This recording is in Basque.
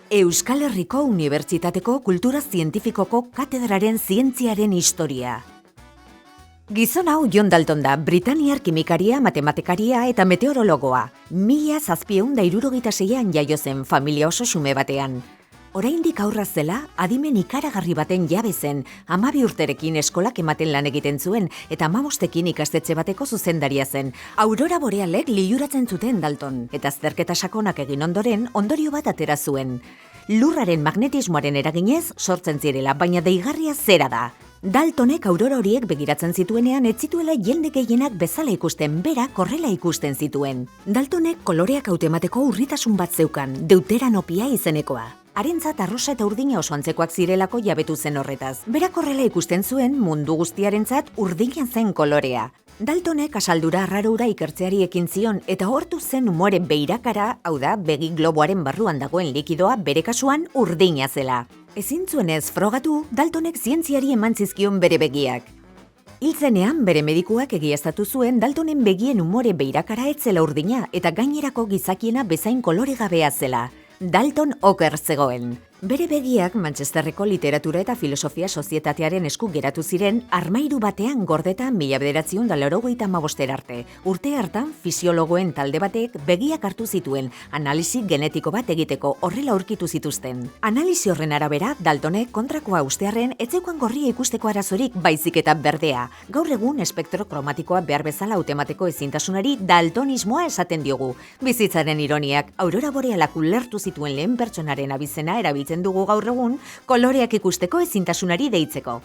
Euskal Herriko Unibertsitateko Kultura Zientifikoko Katedraren Zientziaren Historia. Gizon hau John Dalton da, Britaniar kimikaria, matematikaria eta meteorologoa. 1776an jaio zen familia oso xume batean. Oraindik aurra zela, adimen ikaragarri baten jabe zen, 12 urterekin eskolak ematen lan egiten zuen eta 15ekin ikastetxe bateko zuzendaria zen. Aurora borealek liluratzen zuten Dalton, eta azterketa sakonak egin ondoren, ondorio bat atera zuen. Lurraren magnetismoaren eraginez sortzen zirela, baina deigarria zera da. Daltonek aurora horiek begiratzen zituenean ez zituela jende gehienak bezala ikusten, berak horrela ikusten zituen. Daltonek koloreak hautemateko urritasun bat zeukan, deuteranopia izenekoa. Harentzat arrosa eta urdina oso antzekoak zirelako jabetu zen horretaz. Berak horrela ikusten zuen mundu guztiarentzat urdina zen kolorea. Daltonek asaldura arraroura ikertzeari ekin zion eta hortu zen umore beirakara, hau da, begi globoaren barruan dagoen likidoa bere kasuan urdina zela. Ezin zuenez frogatu, Daltonek zientziari eman zizkion bere begiak. Hiltzenean bere medikuak egiaztatu zuen Daltonen begien umore beirakara ez zela urdina eta gainerako gizakiena bezain koloregabea zela. Dalton oker zegoen. Bere begiak Manchesterreko literatura eta filosofia sozietatearen esku geratu ziren armairu batean gordeta 1985 arte. Urte hartan fisiologoen talde batek begiak hartu zituen analisi genetiko bat egiteko horrela aurkitu zituzten. Analisi horren arabera Daltonek kontrakoa ustearren ez zeukan gorria ikusteko arazorik baizik eta berdea. Gaur egun espektro kromatikoa behar bezala hautemateko ezintasunari daltonismoa esaten diogu. Bizitzaren ironiak aurora borealak ulertu zituen lehen pertsonaren abizena erabiltzen dugu gaur egun koloreak ikusteko ezintasunari deitzeko.